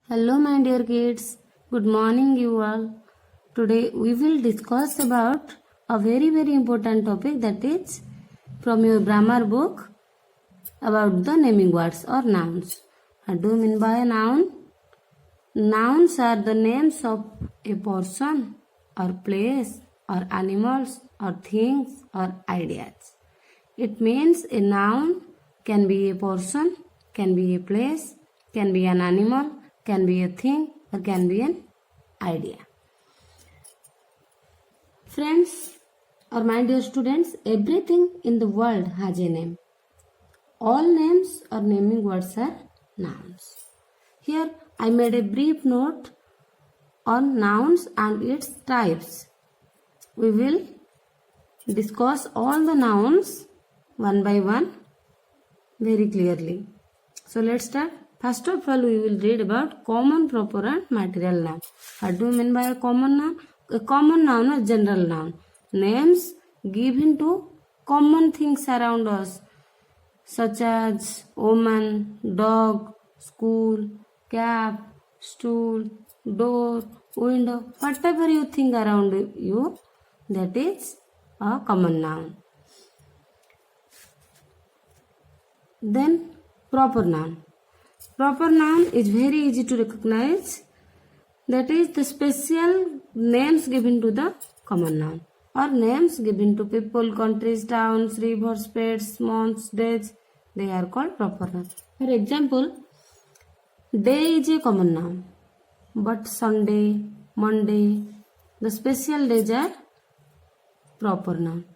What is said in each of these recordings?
Hello, my dear kids. Good morning, you all. Today we will discuss about a very important topic, that is from your grammar book, about the naming words or nouns. What do you mean by a noun? Nouns are the names of a person or place or animals or things or ideas. It means a noun can be a person, can be a place, can be an animal, can be a thing, or can be an idea. Friends, or my dear students, everything in the world has a name. All names or naming words are nouns. Here I made a brief note on nouns and its types. We will discuss all the nouns one by one very clearly. So let's start. First of all, we will read about common, proper and material noun. What do you mean by a common noun? A common noun is general noun. Names given to common things around us, such as woman, dog, school, cap, stool, door, window, whatever you think around you, that is a common noun. Then proper noun. Proper noun is very easy to recognize. That is the special names given to the common noun, or names given to people, countries, towns, rivers, pets, months, days. They are called proper noun. For example, day is a common noun, but Sunday, Monday, the special days are proper noun.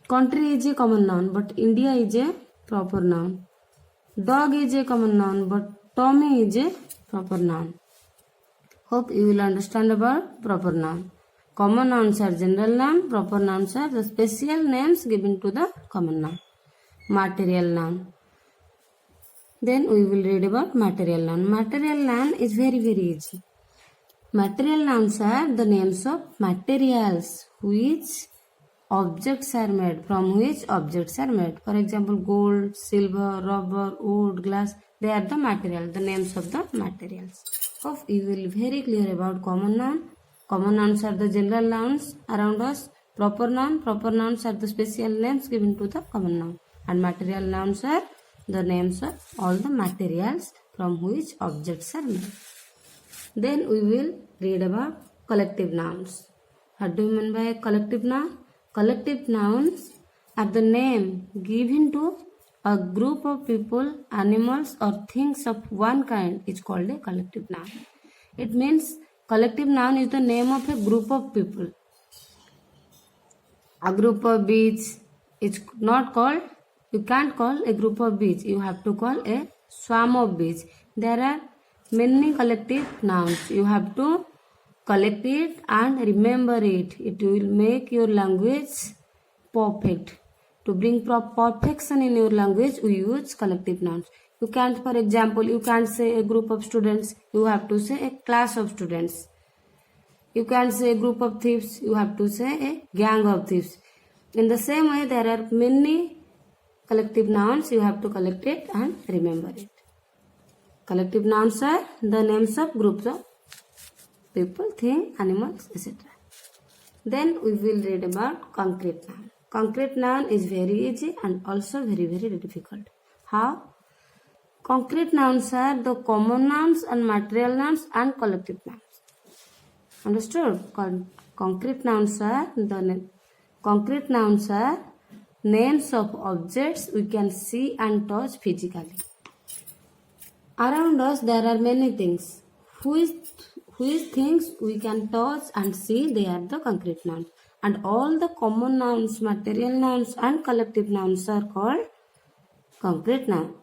Country is a common noun, but India is a proper noun. Dog is a common noun, but Tommy is a proper noun. Hope you will understand about proper noun. Common nouns are general noun, proper nouns are the special names given to the common noun. Material noun. Then we will read about material noun. Material noun is very easy. Material nouns are the names of materials which objects are made, from which objects are made. For example, gold, silver, rubber, wood, glass, they are the material, the names of the materials. Hope you will be very clear about common noun. Common nouns are the general nouns around us. Proper nouns are the special names given to the common noun. And material nouns are the names of all the materials from which objects are made. Then we will read about collective nouns. What do you mean by a collective noun? Collective nouns are the name given to a group of people, animals or things of one kind is called a collective noun. It means collective noun is the name of a group of people. A group of bees is not called, you can't call a group of bees, you have to call a swarm of bees. There are many collective nouns. You have to collect it and remember it. It will make your language perfect. To bring perfection in your language, we use collective nouns. You can't, for example, you can't say a group of students. You have to say a class of students. You can't say a group of thieves. You have to say a gang of thieves. In the same way, there are many collective nouns. You have to collect it and remember it. Collective nouns are the names of groups of people, things, animals, etc. Then we will read about concrete noun. Concrete noun is very easy and also very difficult. How? Concrete nouns are the common nouns and material nouns and collective nouns. Understood? Concrete nouns are names of objects we can see and touch physically. Around us there are many things. Which things we can touch and see, they are the concrete nouns. And all the common nouns, material nouns and collective nouns are called concrete noun.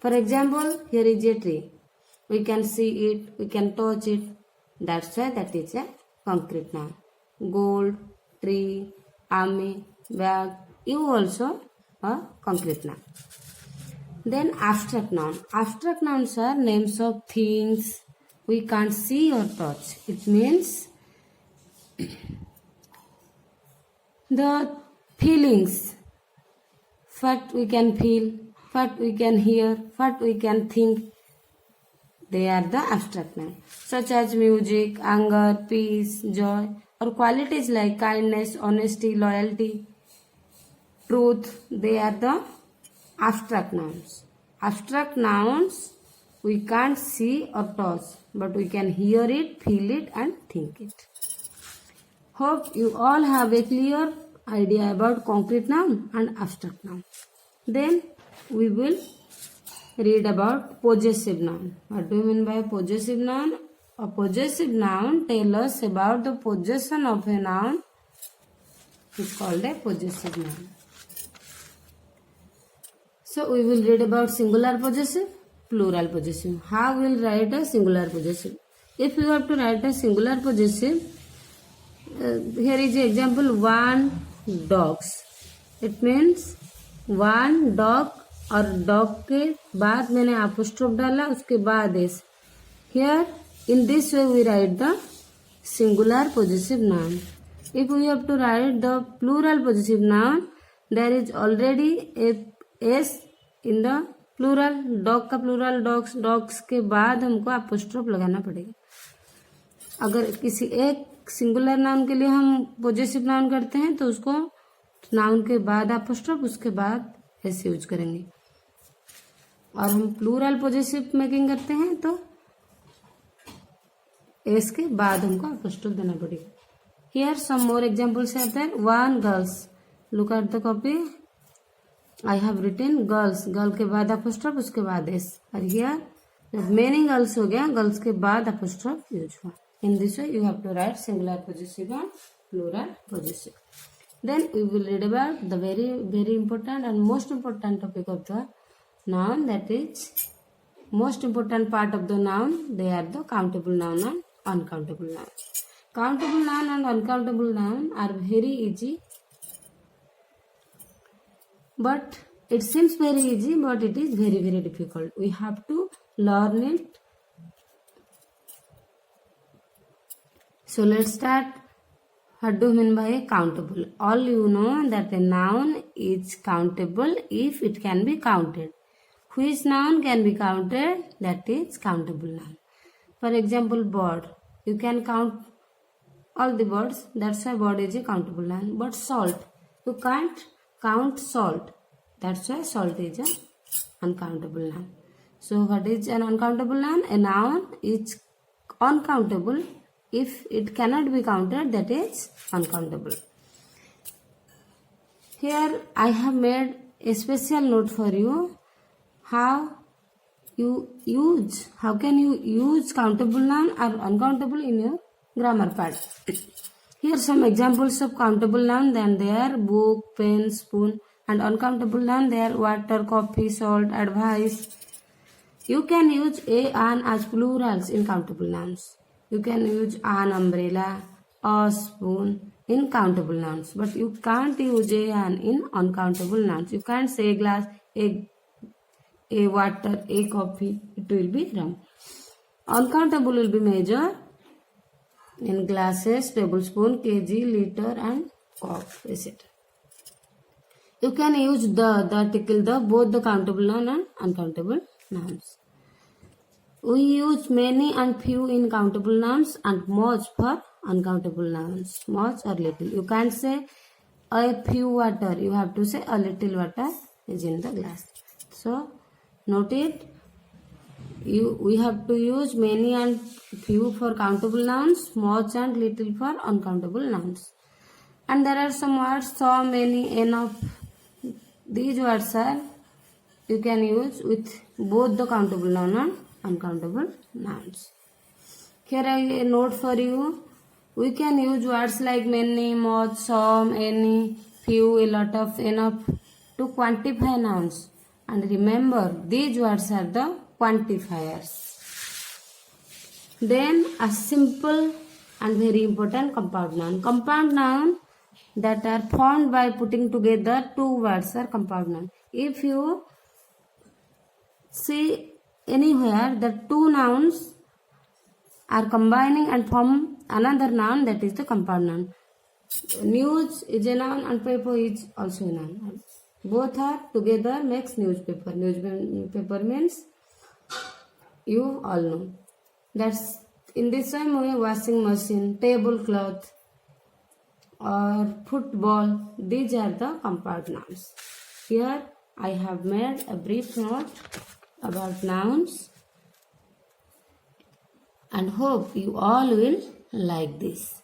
For example, here is a tree. We can see it, we can touch it. That's why that is a concrete noun. Gold, tree, army, bag, you also a concrete noun. Then abstract noun. Abstract nouns are names of things we can't see or touch. It means the feelings, what we can feel, what we can hear, what we can think, they are the abstract noun, such as music, anger, peace, joy, or qualities like kindness, honesty, loyalty, truth. They are the abstract nouns. Abstract nouns we can't see or touch, but we can hear it, feel it, and think it. Hope you all have a clear idea about concrete noun and abstract noun. Then we will read about possessive noun. What do you mean by possessive noun? A possessive noun tells us about the possession of a noun. It's called a possessive noun. So we will read about singular possessive, plural possessive. How we will write a singular possessive? If you have to write a singular possessive, here is the example, one dogs. It means one dog, और dog के बाद मैंने apostrophe डाला, उसके बाद S. Here in this way we write the singular positive noun. If we have to write the plural positive noun, there is already S in the plural. Dog का plural dogs, dogs के बाद हमको apostrophe लगाना पड़ेगा. अगर किसी एक singular noun के लिए हम पॉजिटिव नाउन करते हैं तो उसको नाउन के बाद अपोस्ट्रोफ, उसके बाद एस यूज करेंगे. और हम प्लूरल पॉजिटिव मेकिंग करते हैं तो एस के बाद हमको अपोस्ट्रोफ देना पड़ेगा. Here some more examples are there. One girls, look at the copy. I have written girls, girl के बाद अपोस्ट्रोफ, उसके बाद एस. और हियर जब मेनी गर्ल्स हो गया, गर्ल्स के बाद अपोस्ट्रोफ यूज हुआ. In this way you have to write singular positive and plural positive. Then we will read about the very important and most important topic of the noun, that is most important part of the noun. They are the countable noun and uncountable noun. Countable noun and uncountable noun are very easy, but it seems very easy, but it is very difficult. We have to learn it. So let's start. What do you mean by countable? All you know that a noun is countable if it can be counted. Which noun can be counted? That is countable noun. For example, bird. You can count all the birds. That's why bird is a countable noun. But salt, you can't count salt. That's why salt is an uncountable noun. So what is an uncountable noun? A noun is uncountable if it cannot be counted, that is uncountable. Here I have made a special note for you. How can you use countable noun or uncountable in your grammar part. Here some examples of countable noun. Then they are book, pen, spoon. And uncountable noun, they are water, coffee, salt, advice. You can use a, an as plurals in countable nouns. You can use an umbrella, a spoon in countable nouns, but you can't use a, an in uncountable nouns. You can't say a glass, a water, a coffee. It will be wrong. Uncountable will be measured in glasses, tablespoon, kg, liter, and cup, etc. You can use the article the, both the countable noun and uncountable nouns. We use many and few in countable nouns and much for uncountable nouns. Much or little. You can't say a few water. You have to say a little water is in the glass. So, note it. We have to use many and few for countable nouns, much and little for uncountable nouns. And there are some words, so many, enough. These words are you can use with both the countable noun and uncountable nouns. Here a note for you. We can use words like many, much, some, any, few, a lot of, enough to quantify nouns. And remember, these words are the quantifiers. Then a simple and very important compound noun. Compound noun that are formed by putting together two words are compound noun. If you see anywhere the two nouns are combining and form another noun, that is the compound noun. News is a noun and paper is also a noun. Both are together makes newspaper. Newspaper means you all know. That's in the same way washing machine, tablecloth or football, these are the compound nouns. Here I have made a brief note about nouns and hope you all will like this.